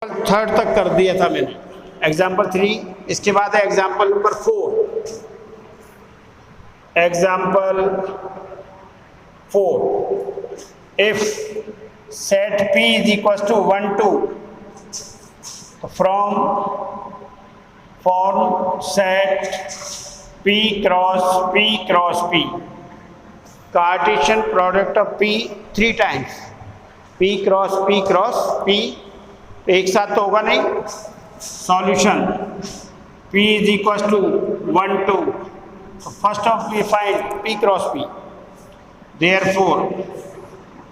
Third तक कर दिया था मैंने, एग्जाम्पल 3। इसके बाद है example number 4। Example 4, if set P is equal to 1 2 from form set P cross P, cartesian product of P 3 times, P cross P, एक साथ तो होगा नहीं। Solution P is equal to 1 2, first of we find P cross P, therefore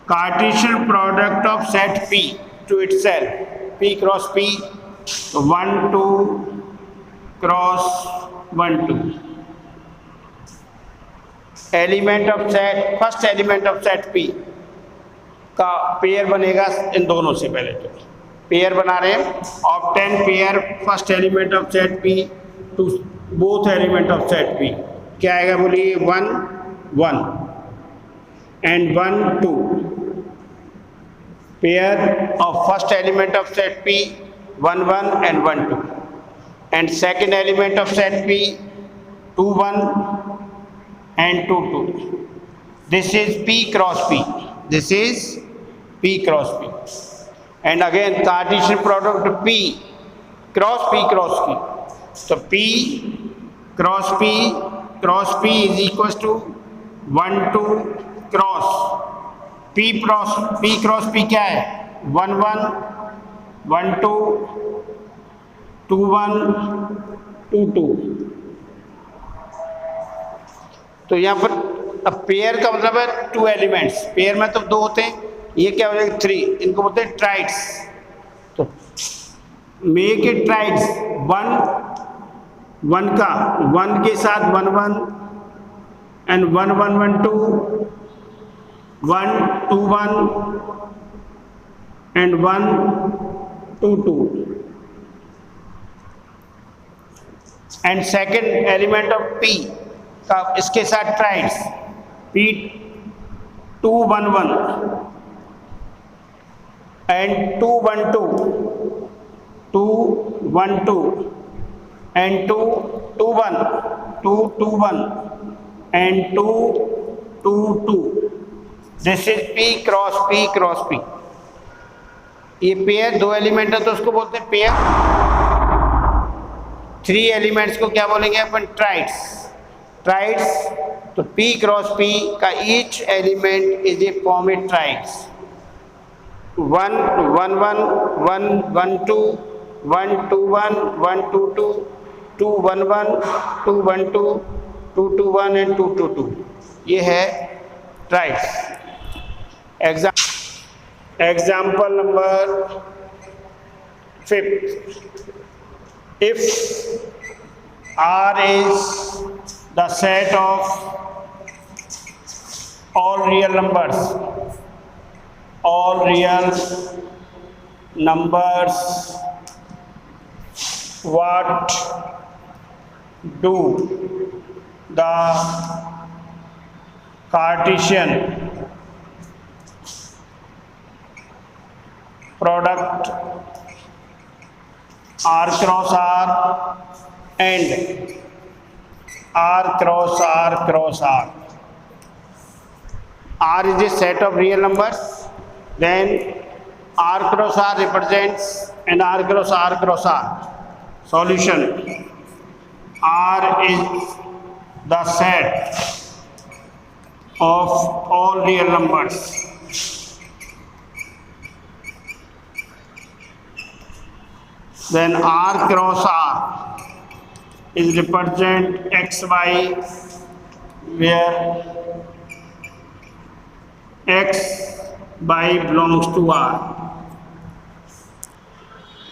cartesian product of set P to itself P cross P, 1 2 cross 1 2, element of set, first element of set P का pair बनेगा इन दोनों से। पहले तो pair बना रहे हैं, obtain pair first element of set P to both element of set P। क्या आएगा बोलिए? 1 1 and 1 2, pair of first element of set P 1 1 and 1 2, and second element of set P 2 1 and 2 2. This is P cross P. This is P cross P. And again Cartesian product P cross P cross P. So P cross P is equals to 1 2 cross P cross P क्या है? 1 1 1 2 2 1 2 2। तो यहाँ पर अब pair का मतलब है 2 elements, pair में तो 2 होते हैं, ये क्या हो जाएगा 3, इनको बोलते हैं ट्राइड्स। तो मेक इट ट्राइड्स, 1 1 का 1 के साथ 1 1 and 1 1 1 2 1 2 1 and 1 2 2, and second element of P का इसके साथ triads P 2 1 1 and 2 1 2 2 1 2 and 2 2 1 2 2 1 and 2 2 2। This is P cross P। ये पेयर 2 एलिमेंट है तो उसको बोलते हैं पेयर, 3 एलिमेंट्स को क्या बोलेंगे अपन? ट्राइड्स। तो P क्रॉस P का each element is a form A triads. 1 1 1 1 1 2 1 2 1 1 2 2 2 1 1 2 1 2 2 2 1 and 2 2 2, ये है triads. Example number 5, if R is the set of all real numbers, what do the Cartesian product R cross R and R cross R. R is a set of real numbers, then R cross R represents and R cross R. Solution: R is the set of all real numbers. Then R cross R is represent XY, where XY belongs to R.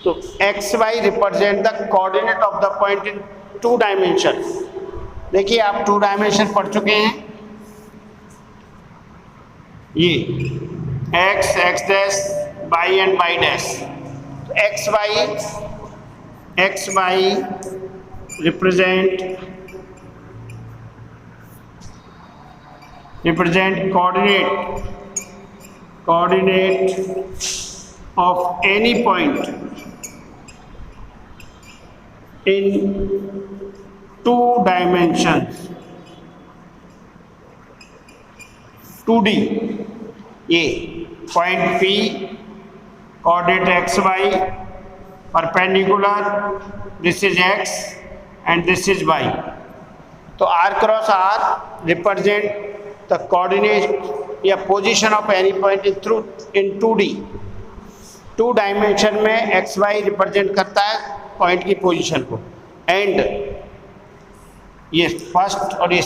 So XY represent the coordinate of the point in 2 dimensions. देखिए आप 2 dimension पढ़ चुके हैं, ये x dash y and y dash। XY represent coordinate of any point in two dimensions, 2D. A point P, coordinate xy, perpendicular, this is x and this is y. तो r cross r represent the coordinate या position of any point in 2D. 2 dimension में x Y represent करता है point की position को, and ये first और ये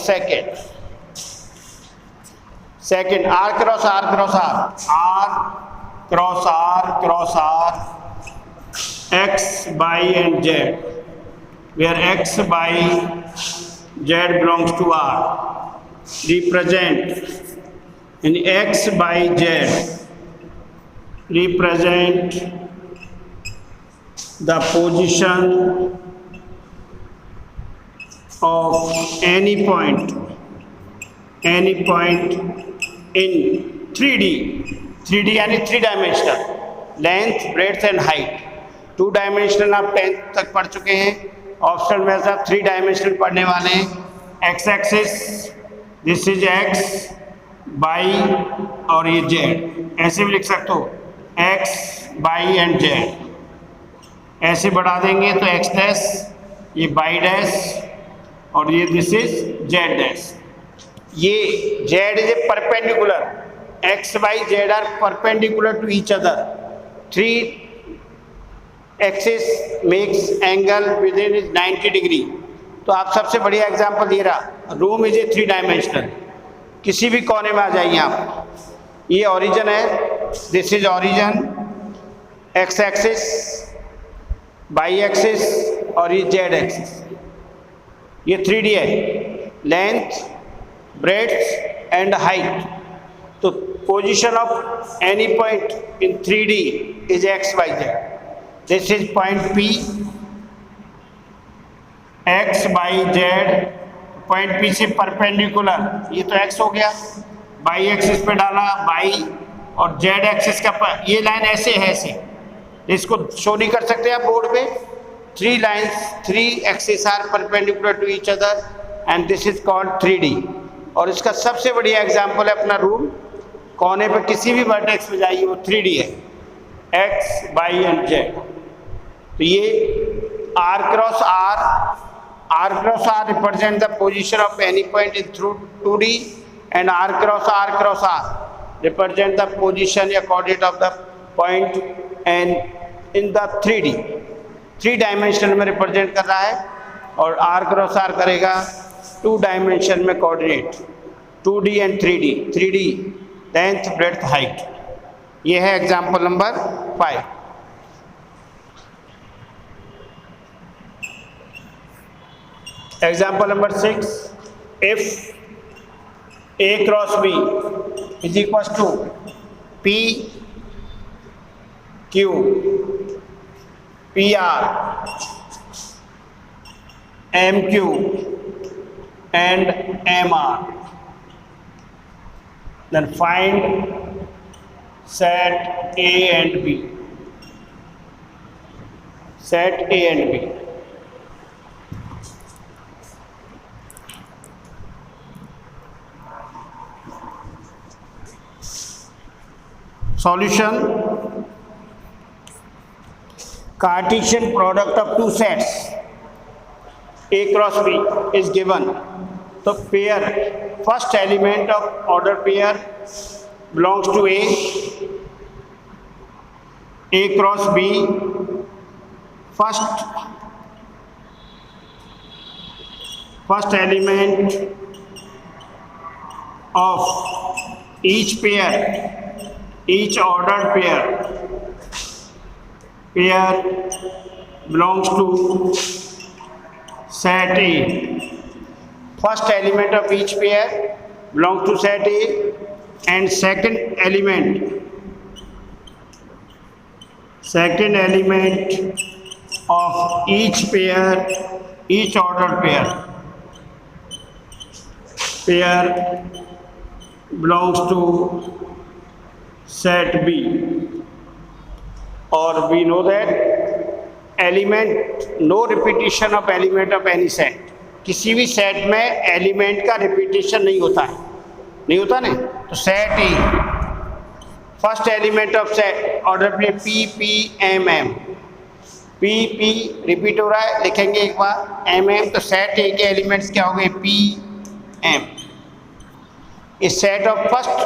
second R cross R cross R x y and z, where x y z belongs to R, represent in x y z represent the position of any point in 3D. 3D यानी 3 dimensional, length breadth and height. 2 dimensional आप 10th तक पढ़ चुके हैं. Optional में से 3 dimensional पढ़ने वाले हैं. X axis, this is x by और ये जेड, ऐसे भी लिख सकते हो एक्स बाई एंड जेड. ऐसे बढ़ा देंगे तो एक्स डैश, ये बाई डैश और ये दिस इज जेड डैश. ये z is a perpendicular, x y z are perpendicular to each other. 3 axis makes angle with in is 90 degree. तो आप सबसे बढ़िया एग्जांपल दे रहा, रूम इज ए 3 डायमेंशनल. किसी भी कोने में आ जाइए आप. ये ओरिजिन है, this is origin, x axis, y axis और ये जेड एक्सिस. ये 3D है, लेंथ ब्रेड्थ एंड हाइट. तो position of any point in 3D is x y z. This is point P, x y z, point P से perpendicular, ये तो x हो गया, बाई एक्सिस पे डाला बाई, और जेड एक्सिस का ये लाइन ऐसे है, ऐसे इसको शो नहीं कर सकते आप बोर्ड पे. 3 lines, 3 axis are perpendicular to each other and this is called 3D. और इसका सबसे बढ़िया एग्जांपल है अपना रूम. कोने पे किसी भी वर्टेक्स पे जाइए वो 3D है, एक्स बाई एंड जेड. तो ये R cross R represent the position of any point in through 2D and r cross r represent the position या coordinate of the point and in the 3D. 3 dimension में represent कर रहा है, और r cross r करेगा 2 dimension में coordinate, 2D and 3D. 3D length breadth height. ये है example number 5. Example number 6, if A cross B is equals to P Q PR MQ and MR, then find set A and B. Set A and B. Solution: Cartesian product of 2 sets A cross B is given. So pair, first element of order pair belongs to A cross B. First element of each pair, each ordered pair belongs to set A. First element of each pair belongs to set A, and second element of each pair, each ordered pair belongs to set B. Or we know that element, no repetition of element of any set, किसी भी set में element का repetition नहीं होता है, नहीं होता ना। तो set E, first element of set order पे P P M M, P P repeat हो रहा है, लिखेंगे एक बार एम एम, तो सेट ए के एलिमेंट्स क्या हो गए पी एम। इस set of first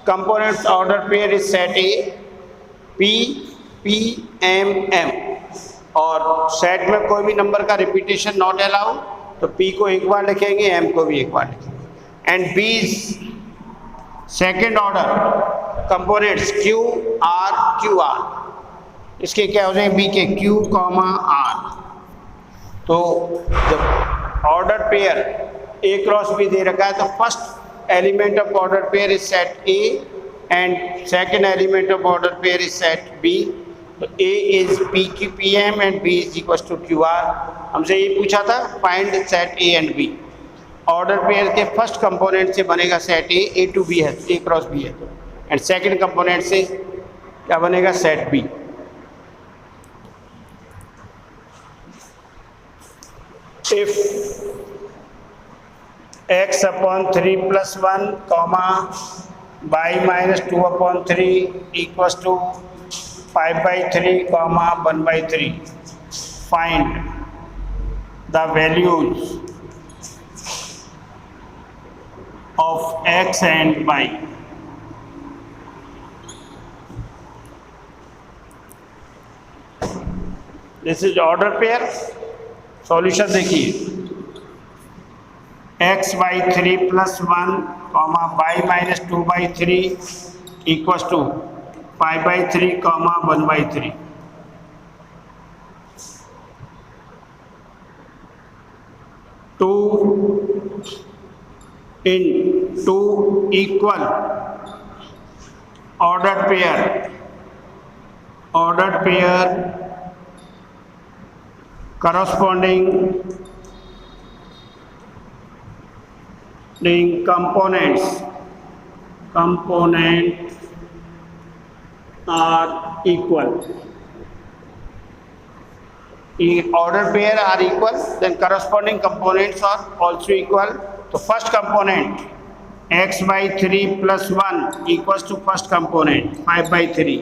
components order pair is set A P P M M, और सेट में कोई भी नंबर का रिपीटेशन नॉट अलाउ, तो पी को एक बार लिखेंगे, एम को भी एक बार लिखेंगे। And B second order components Q R, इसके क्या हो जाएंगे बी के क्यू कॉमा आर। तो जब order pair A cross B दे रखा है, तो first element of order pair is set A and second element of order pair is set B. तो A is P Q P M and B is equal to Q R. हमसे ये पूछा था find set A and B, order pair के first component से बनेगा set A to be है, ए cross B है, तो एंड सेकेंड कंपोनेंट से क्या बनेगा set B. If x upon 3 plus 1 comma y minus 2 upon 3 equals to 5 by 3 comma 1 by 3, find the values of x and y. This is order pair. Solution देखिए, x by 3 plus 1 comma y minus 2 by 3 equals to 5 by 3 comma 1 by 3। Two in two equal order pair corresponding components are equal. If order pair are equal, then corresponding components are also equal. So first component x by 3 plus 1 equals to first component 5 by 3,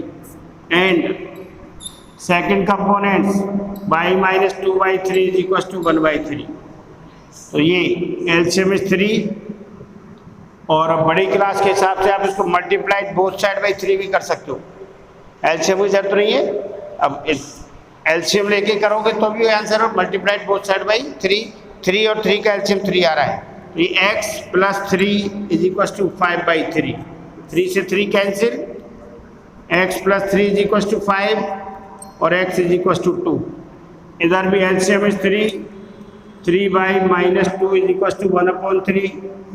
and second components y minus 2 by 3 is equal to 1 by 3। तो ये LCM is 3, और बड़ी class के हिसाब से आप इसको multiplied both side by 3 भी कर सकते हो, एलसीएम की जरूरत नहीं है। अब एलसीएम लेके करोगे तो भी आंसर हो, मल्टीप्लाइड बोथ साइड बाई 3 और 3 का एलसीएम 3 आ रहा है, तो ये x plus 3 is equal to 5 by 3, 3 से 3 cancel, x plus 3 is equal to 5 और x इज इक्वल टू 2। इधर भी LCM is 3 by minus 2 is equal to 1 upon 3,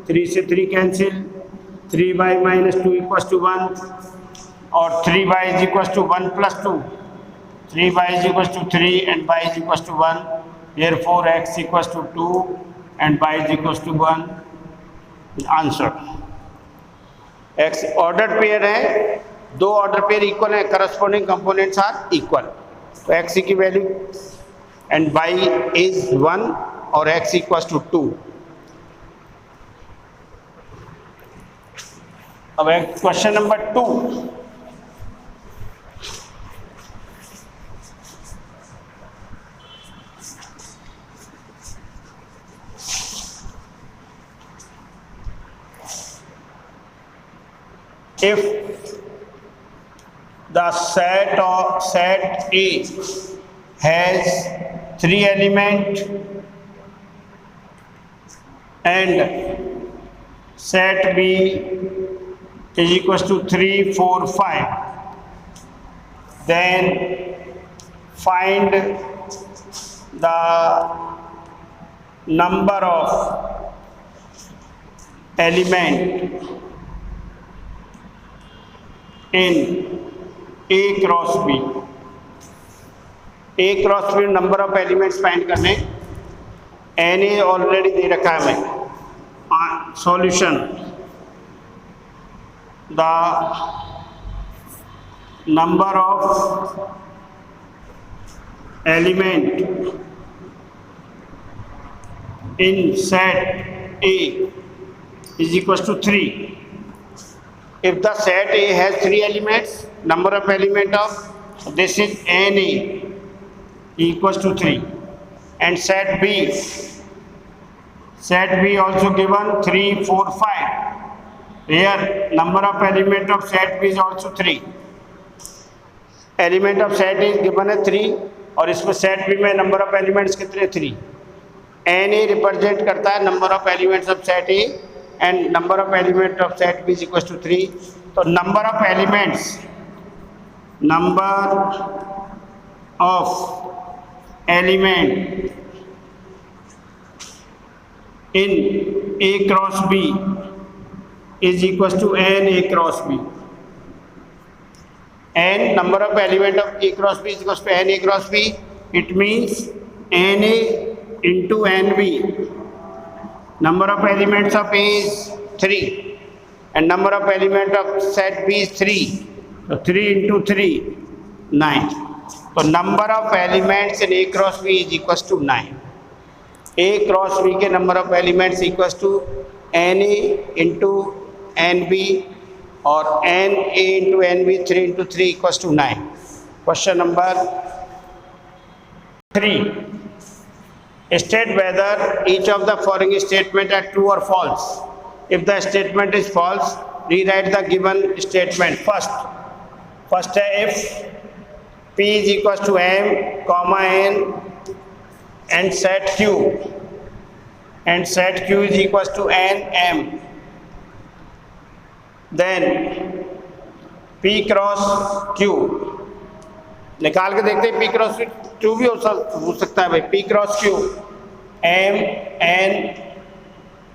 3 से 3 cancel, 3 by minus 2 equal to 1, और 3 by is equal to 1 plus 2, 3 by is equal to 3 and by is equal to 1, therefore x equal to 2 and by is equal to 1। Answer x order pair है, दो order pair equal है, corresponding components are equal, तो x की value and y is 1 और x equal to 2। अब question number 2, if the set A has 3 elements and set B is equals to 3, 4, 5, then find the number of element in A cross B। A cross B number of elements find करने, N A already दे रखा है हमें। Solution, the number of element in set A is equals to 3. If the set A has 3 elements, number of element of this is NA equals to 3, and set B also given 3, 4, 5. Here number of element of set B is also 3. Element of set A is given है 3 और इसमें set B में number of elements कितने 3. NA represent करता है number of elements of set A and number of element of set B is equals to 3. तो number of elements in A cross B is equals to NA cross B. And number of element of A cross B is equals to NA cross B. It means NA into NB. Number of elements of A is 3 and number of element of set B is 3. So 3 into 3, 9. So number of elements in A cross B is equals to 9. A cross B के number of elements equals to NA into NB or NA into NB 3 into 3 equals to 9. Question number 3. State whether each of the following statements are true or false. If the statement is false, rewrite the given statement. First if P is equals to M, comma N and set Q is equals to N, M. Then P cross Q निकाल के देखते हैं. P cross Q भी हो सकता है भाई. P cross Q M N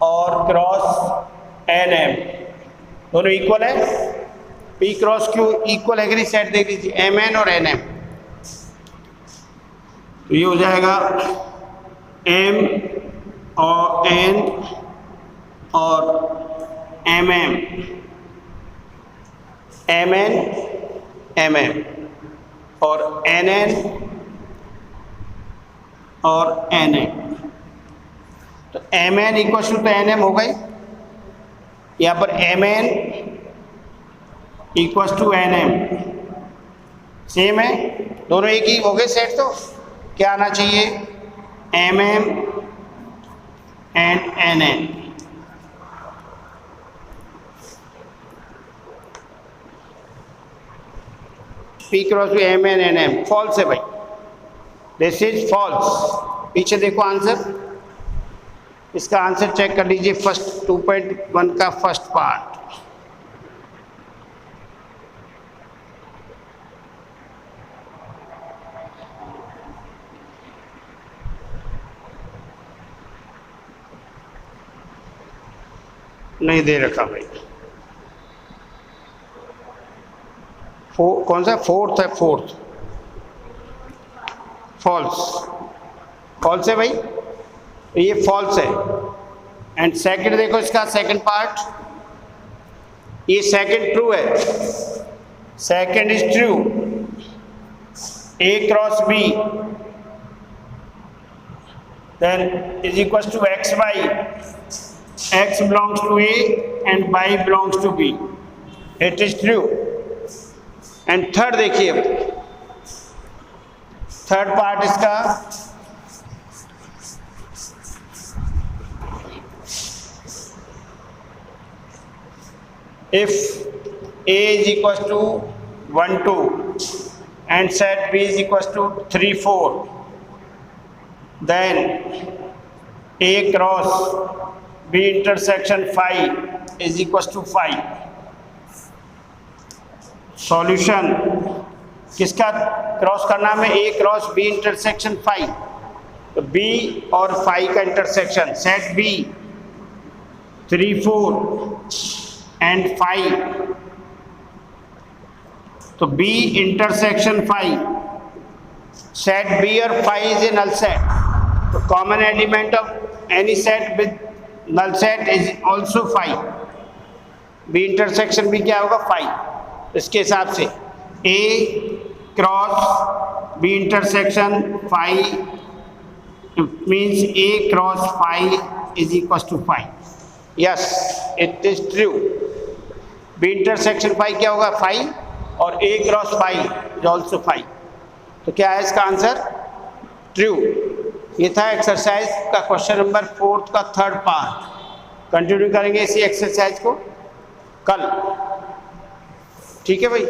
और क्रॉस N M दोनों इक्वल है. P क्रॉस Q इक्वल है कि नहीं, सेट देख लीजिए M N और N M. तो ये हो जाएगा M और N और M M M N M M और N N और N N. तो M N equal to N M हो गई. यहाँ पर M N equal to N M same है, दोनों एक ही हो गए सेट. तो क्या आना चाहिए, M M and N N. P cross भी M N N M false है भाई. This is false. पीछे देखो आंसर. इसका आंसर चेक कर लीजिए. फर्स्ट 2.1 का फर्स्ट पार्ट. नहीं दे रखा भाई. कौन सा फोर्थ है, फोर्थ फॉल्स है भाई. ये फॉल्स है. एंड सेकंड देखो इसका सेकंड पार्ट, ये सेकंड ट्रू है. Second is true. A cross B then is equal to XY. X belongs to A and Y belongs to B. It is true. And third देखिए, third part इसका if A is equals to 1 2 and set B is equals to 3 4, then A cross B intersection 5 is equals to 5. Solution किसका cross करना है, A cross B intersection 5. तो B और 5 का intersection set B 3 4 and 5. तो B intersection 5 set B और 5 is a null set. तो common element of any set with null set is also 5. B intersection भी क्या होगा 5. इसके हिसाब से A cross B intersection phi means A cross phi is equals to phi. Yes, it is true. B intersection phi क्या होगा? phi, और A cross phi is also phi. तो क्या है इसका आंसर? ट्रू। ये था एक्सरसाइज का क्वेश्चन नंबर 4 का थर्ड पार्ट। कंटिन्यू करेंगे इसी एक्सरसाइज को कल। ठीक है भाई।